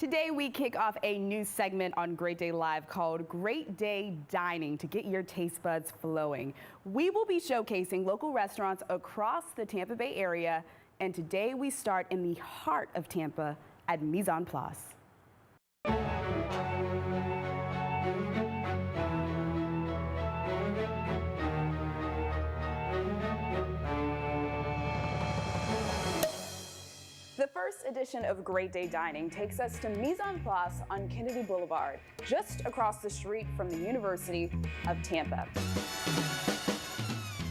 Today we kick off a new segment on Great Day Live called Great Day Dining to get your taste buds flowing. We will be showcasing local restaurants across the Tampa Bay area, and today we start in the heart of Tampa at Mise En Place. The first edition of Great Day Dining takes us to Mise En Place on Kennedy Boulevard, just across the street from the University of Tampa.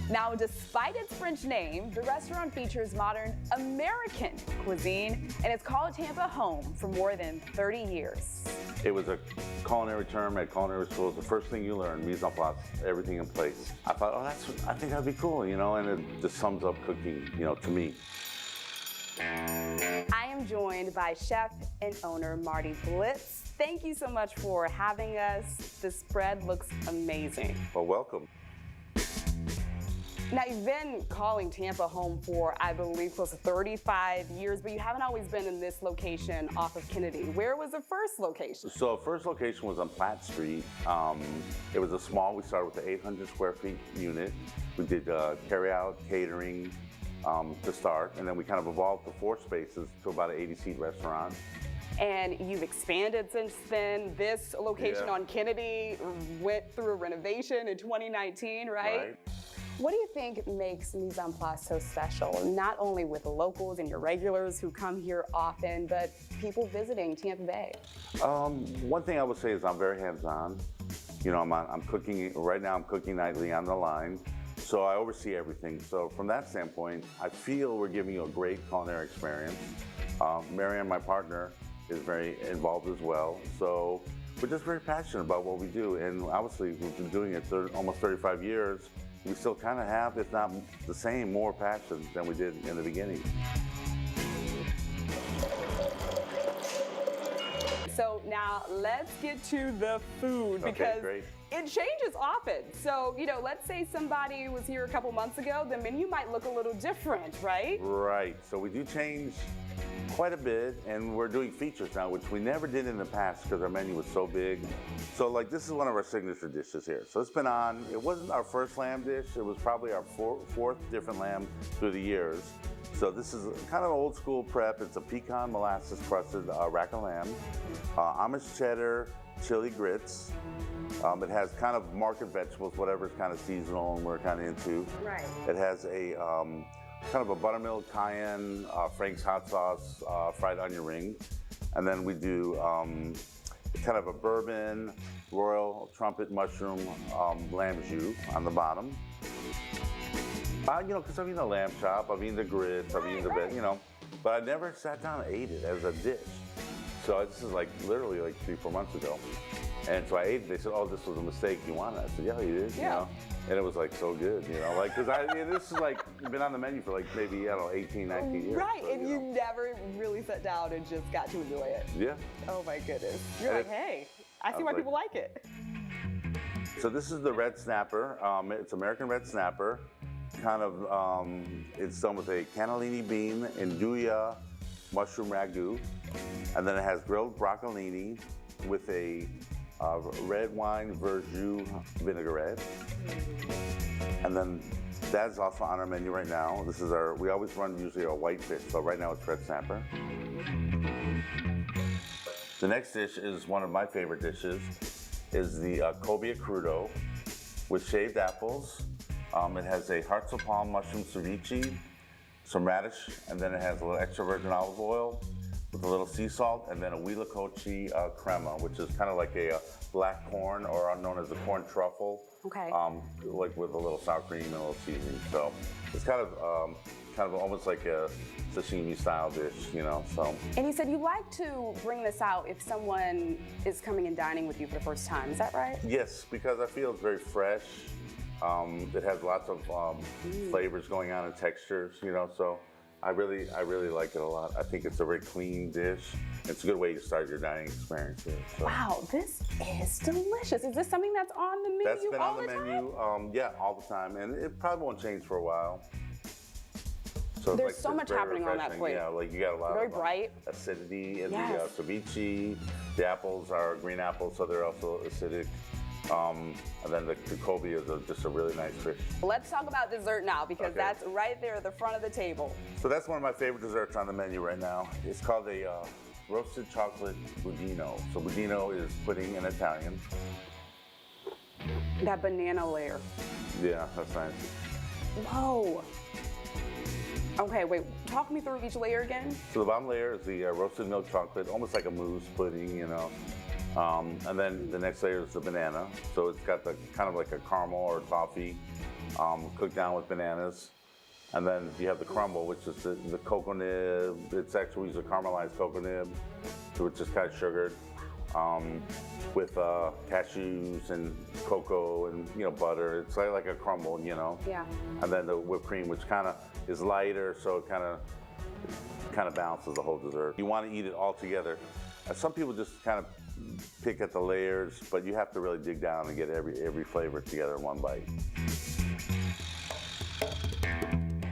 Now, despite its French name, the restaurant features modern American cuisine and it's called Tampa home for more than 30 years. It was a culinary term at culinary schools. The first thing you learn, mise en place, everything in place. I thought, oh, I think that'd be cool, you know, and it just sums up cooking, you know, to me. I am joined by chef and owner Marty Blitz. Thank you so much for having us. The spread looks amazing. Well, welcome. Now, you've been calling Tampa home for, I believe, close to 35 years, but you haven't always been in this location off of Kennedy. Where was the first location? So, first location was on Platt Street. It was we started with the 800 square feet unit. We did carry out, catering, to start, and then we kind of evolved to 4 spaces to about an 80-seat restaurant. And you've expanded since then. This location on Kennedy went through a renovation in 2019, right? What do you think makes Mise En Place so special, not only with the locals and your regulars who come here often, but people visiting Tampa Bay? One thing I would say is I'm very hands-on. You know, I'm cooking, right now I'm cooking nightly on the line. So I oversee everything. So from that standpoint, I feel we're giving you a great culinary experience. Marianne, my partner, is very involved as well. So we're just very passionate about what we do. And obviously, we've been doing it almost 35 years. We still kind of have, if not the same, more passion than we did in the beginning. So now let's get to the food because it changes often. So, you know, let's say somebody was here a couple months ago, the menu might look a little different, right? Right. So we do change quite a bit, and we're doing features now, which we never did in the past because our menu was so big. So like this is one of our signature dishes here. So it's been on, it wasn't our first lamb dish, it was probably our fourth different lamb through the years. So this is kind of old school prep. It's a pecan molasses crusted rack of lamb, Amish cheddar, chili grits. It has kind of market vegetables, whatever's kind of seasonal and we're kind of into. Right. It has a kind of a buttermilk cayenne, Frank's hot sauce, fried onion ring. And then we do kind of a bourbon, royal trumpet mushroom lamb jus on the bottom. You know, because I've eaten the lamb chop, I've eaten the grits, I've eaten the, you know, but I never sat down and ate it as a dish. So this is like literally like 3-4 months ago. And so I ate it, they said, oh, this was a mistake, you want it? I said, yeah, you did, you know? And it was like so good, you know, like, because this is like, been on the menu for like maybe, I don't know, 18, 19 years. Right, so, and you never really sat down and just got to enjoy it. Yeah. Oh my goodness. You're like, hey, I see why people like it. So this is the red snapper. It's American red snapper. Kind of, it's done with a cannellini bean, andouille, mushroom ragu, and then it has grilled broccolini with a red wine verjus vinaigrette. And then that's also on our menu right now. This is we always run usually our white fish, so right now it's red snapper. The next dish is one of my favorite dishes, is the Cobia Crudo with shaved apples. It has a hearts of palm mushroom ceviche, some radish, and then it has a little extra virgin olive oil with a little sea salt, and then a huitlacoche crema, which is kind of like a black corn, or known as the corn truffle. Okay. Like with a little sour cream and a little seasoning. So it's kind of almost like a sashimi style dish, you know. So. And you said you like to bring this out if someone is coming and dining with you for the first time. Is that right? Yes, because I feel it's very fresh. It has lots of flavors going on and textures, you know, so I really like it a lot. I think it's a very clean dish. It's a good way to start your dining experience here. So. Wow, this is delicious. Is this something that's on the menu all the time? That's been on the menu, yeah, all the time, and it probably won't change for a while. So There's it's so much very happening on that refreshing. plate. Yeah, like you got a lot Very of bright. acidity in Yes. the ceviche. The apples are green apples, so they're also acidic. And then the Cobia is just a really nice fish. Let's talk about dessert now, because Okay. that's right there at the front of the table. So that's one of my favorite desserts on the menu right now. It's called a roasted chocolate budino. So budino is pudding in Italian. That banana layer. Yeah, that's nice. Whoa. Okay, wait, talk me through each layer again. So the bottom layer is the roasted milk chocolate, almost like a mousse pudding, you know. And then the next layer is the banana. So it's got the kind of like a caramel or toffee cooked down with bananas. And then you have the crumble, which is the cocoa nib. It's actually a caramelized cocoa nib, so it's just kind of sugared with cashews and cocoa and butter. It's like a crumble, Yeah. And then the whipped cream, which kind of is lighter, so it kind of balances the whole dessert. You want to eat it all together. Some people just kind of pick at the layers, but you have to really dig down and get every flavor together in one bite.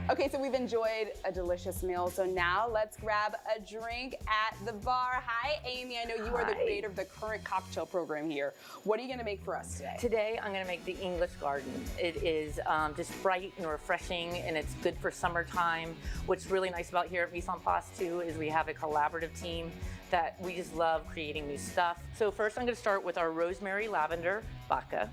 Okay, so we've enjoyed a delicious meal. So now let's grab a drink at the bar. Hi, Amy. I know you are the Hi. creator of the current cocktail program here. What are you going to make for us today? Today, I'm going to make the English Garden. It is just bright and refreshing, and it's good for summertime. What's really nice about here at Mise En Place, too, is we have a collaborative team that we just love creating new stuff. So first, I'm going to start with our rosemary lavender vodka.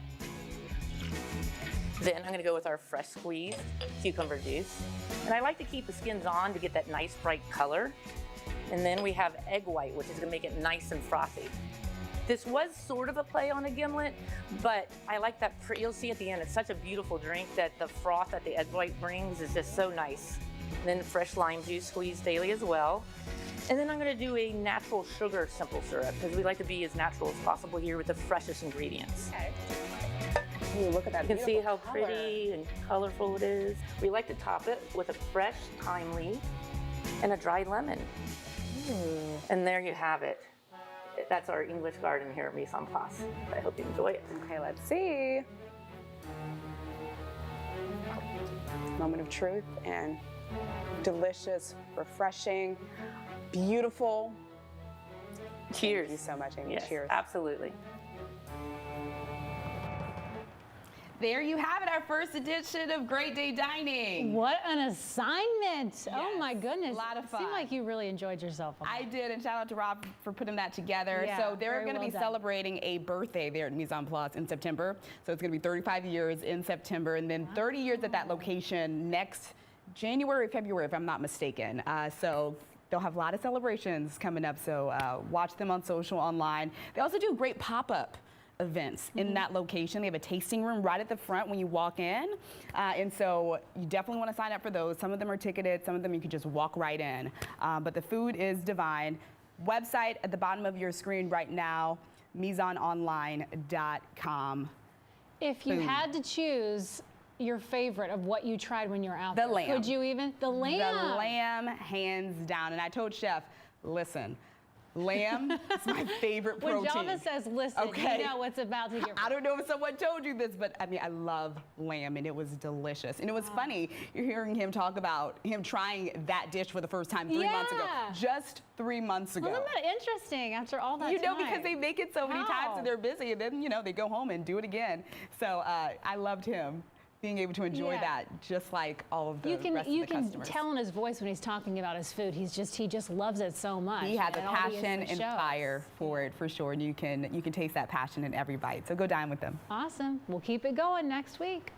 Then I'm going to go with our fresh squeezed cucumber juice. And I like to keep the skins on to get that nice bright color. And then we have egg white, which is going to make it nice and frothy. This was sort of a play on a gimlet, but I like that, you'll see at the end, it's such a beautiful drink that the froth that the egg white brings is just so nice. And then fresh lime juice squeezed daily as well. And then I'm going to do a natural sugar simple syrup, because we like to be as natural as possible here with the freshest ingredients. Okay. Ooh, look at that. You can see how beautiful color. pretty and colorful it is. We like to top it with a fresh thyme leaf and a dried lemon. And there you have it. That's our English garden here at Mise En Place. I hope you enjoy it. Okay, let's see. Moment of truth, and delicious, refreshing, beautiful. Cheers. Thank you so much, Amy. Yes, Cheers. absolutely. There you have it, our first edition of Great Day Dining. What an assignment. Oh my Yes, goodness. a lot of It seemed fun. like you really enjoyed yourself. on I that. did, and shout out to Rob for putting that together. Yeah, So they're very going to well be done. celebrating a birthday there at Mise En Place in September. So it's going to be 35 years in September, and then 30 years at that location next January, February, if I'm not mistaken. So they'll have a lot of celebrations coming up, so watch them on social, online. They also do great pop-up events in that location. They have a tasting room right at the front when you walk in. And so you definitely want to sign up for those. Some of them are ticketed, some of them you can just walk right in. But the food is divine. Website at the bottom of your screen right now, misenonline.com. If you Food. had to choose your favorite of what you tried when you were out The there, lamb. could you even? The lamb. The lamb, hands down. And I told Chef, listen, lamb is my favorite When protein. Java says, listen, Okay. you know what's about to get I don't know if someone told you this, but I mean, I love lamb, and it was delicious. And it was funny, you're hearing him talk about him trying that dish for the first time 3 months ago. Yeah. Just 3 months ago. Wasn't that interesting after all that You know, time? because they make it so many times How? and they're busy, and then, they go home and do it again. So I loved him being able to enjoy Yeah. that, just like all of the You can rest of the customers. tell in his voice when he's talking about his food. He just loves it so much. He has a and all the passion instant and shows. fire for it, for sure. And you can taste that passion in every bite. So go dine with them. Awesome. We'll keep it going next week.